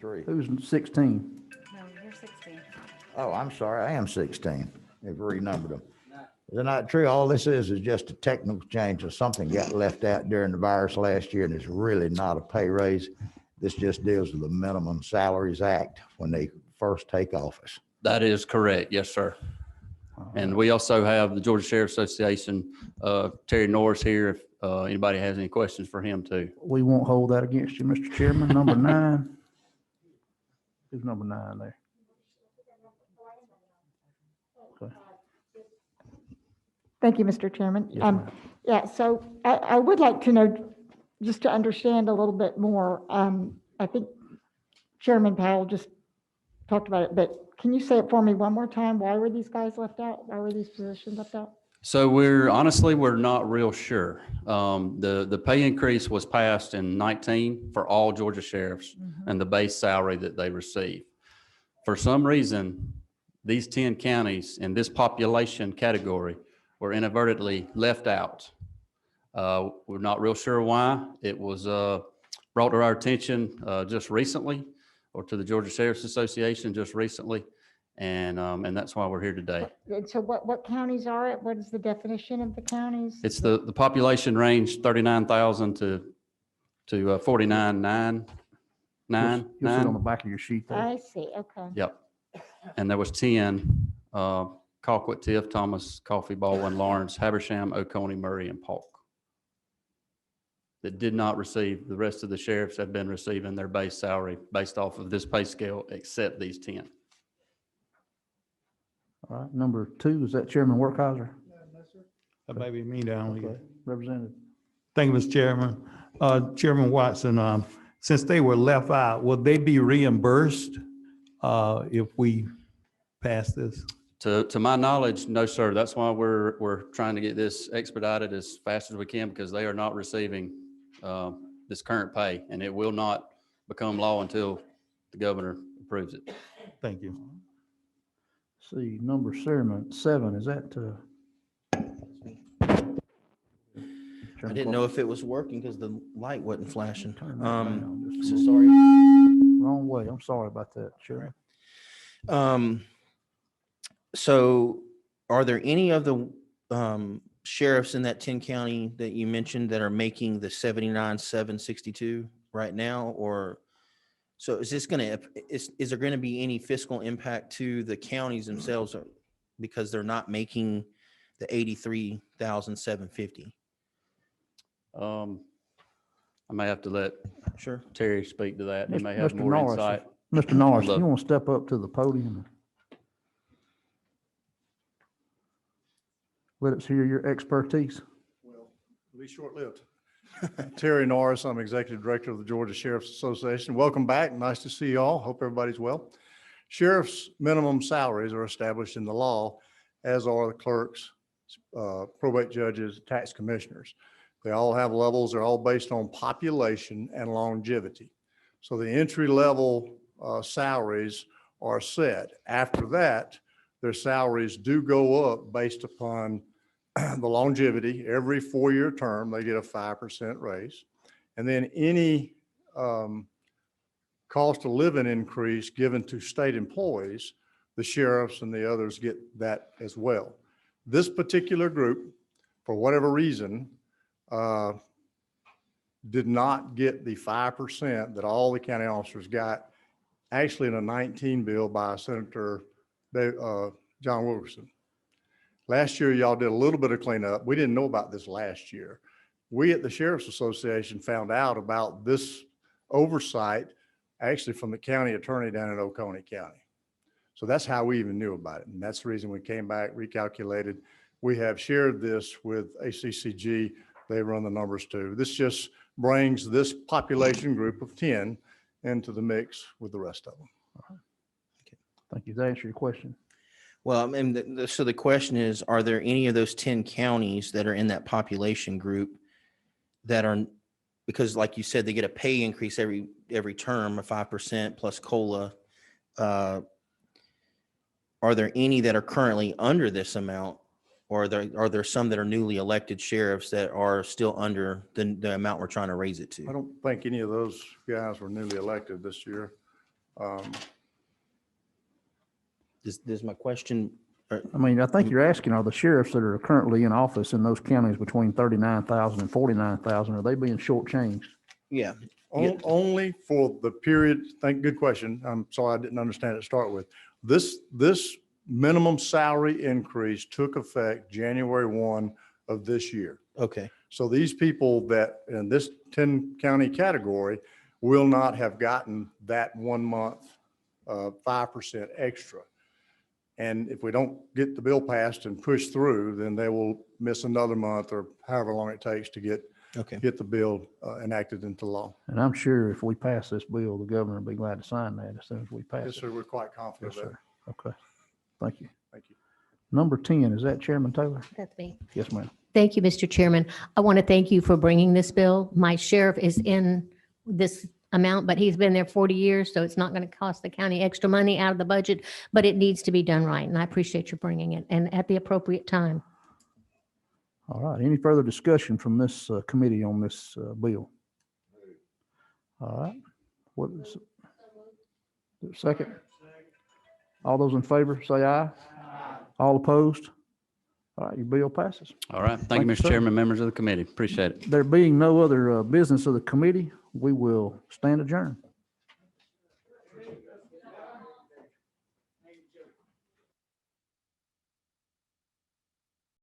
Three. Who's 16? No, you're 16. Oh, I'm sorry, I am 16. They've renumbered them. Is it not true? All this is just a technical change or something got left out during the virus last year, and it's really not a pay raise. This just deals with the Minimum Salaries Act when they first take office. That is correct. Yes, sir. And we also have the Georgia Sheriff Association, Terry Norris here, if anybody has any questions for him too. We won't hold that against you, Mr. Chairman. Number 9. Who's number 9 there? Okay. Thank you, Mr. Chairman. Yes, ma'am. Yeah, so I would like to know, just to understand a little bit more, I think Chairman Powell just talked about it, but can you say it for me one more time? Why were these guys left out? Why were these positions left out? So we're not real sure. The pay increase was passed in 19 for all Georgia sheriffs and the base salary that they receive. For some reason, these 10 counties in this population category were inadvertently left out. We're not real sure why. It was brought to our attention just recently, or to the Georgia Sheriff's Association just recently, and that's why we're here today. And so what counties are it? What is the definition of the counties? It's the population range 39,000 to 49,999. You'll see it on the back of your sheet there. I see, okay. Yep. And there was 10, Colquitt, Tiff, Thomas, Coffee, Baldwin, Lawrence, Habersham, Oconee, Murray, and Polk that did not receive. The rest of the sheriffs have been receiving their base salary based off of this pay scale, except these 10. All right, number 2, is that Chairman Workheiser? That may be me down Okay, here. Representative. Thank you, Mr. Chairman. Chairman Watson, since they were left out, will they be reimbursed if we pass this? To my knowledge, no, sir. That's why we're trying to get this expedited as fast as we can, because they are not receiving this current pay, and it will not become law until the governor approves it. Thank you. See, number 7, is that? I didn't know if it was working because the light wasn't flashing. Turn that down just a So little. sorry. Wrong way. I'm sorry about that, Chairman. So are there any of the sheriffs in that 10 county that you mentioned that are making the 79,762 right now? Or so is this going to, is there going to be any fiscal impact to the counties themselves because they're not making the 83,750? I may have to let Sure. Terry speak to that. He may have Mr. more Norris, insight. Mr. Norris, Look. you want to step up to the podium? Let us hear your expertise. Well, it'll be short-lived. Terry Norris, I'm Executive Director of the Georgia Sheriff's Association. Welcome back. Nice to see you all. Hope everybody's well. Sheriff's minimum salaries are established in the law, as are the clerks, probate judges, tax commissioners. They all have levels. They're all based on population and longevity. So the entry-level salaries are set. After that, their salaries do go up based upon the longevity. Every 4-year term, they get a 5% raise. And then any cost of living increase given to state employees, the sheriffs and the others get that as well. This particular group, for whatever reason, did not get the 5% that all the county officers got, actually in a 19 bill by Senator John Wilkerson. Last year, y'all did a little bit of cleanup. We didn't know about this last year. We at the Sheriff's Association found out about this oversight actually from the county attorney down in Oconee County. So that's how we even knew about it. And that's the reason we came back, recalculated. We have shared this with ACCG. They run the numbers too. This just brings this population group of 10 into the mix with the rest of them. Thank you. Does that answer your question? Well, I mean, so the question is, are there any of those 10 counties that are in that population group that are, because like you said, they get a pay increase every term of 5% plus COLA. Are there any that are currently under this amount, or are there some that are newly elected sheriffs that are still under the amount we're trying to raise it I to? don't think any of those guys were newly elected this year. Does my question, I mean, I think you're asking, are the sheriffs that are currently in office in those counties between 39,000 and 49,000, are they being shortchanged? yeah, Yeah. Only for the period, good question. I'm sorry, I didn't understand it to start with. This minimum salary increase took effect January 1 of this year. okay, So these people that in this 10 county category will not have gotten that 1 month, 5% extra. And if we don't get the bill passed and pushed through, then they will miss another month or however long it takes to get okay. the bill enacted into law. And I'm sure if we pass this bill, the governor will be glad to sign that as soon as we pass Yes, it. sir, we're quite confident Yes, of that. sir. Okay. Thank you. Thank you. Number 10, is that Chairman Taylor? That's me. Yes, ma'am. Thank you, Mr. Chairman. I want to thank you for bringing this bill. My sheriff is in this amount, but he's been there 40 years, so it's not going to cost the county extra money out of the budget, but it needs to be done right, and I appreciate you bringing it, and at the appropriate time. All right. Any further discussion from this committee on this bill? All right. What is it? Second? All those in favor, say aye. All opposed? All right, your bill passes. All right. Thank Thank you, you, Mr. sir. Chairman, members of the committee. Appreciate it. There being no other business of the committee, we will stand adjourned.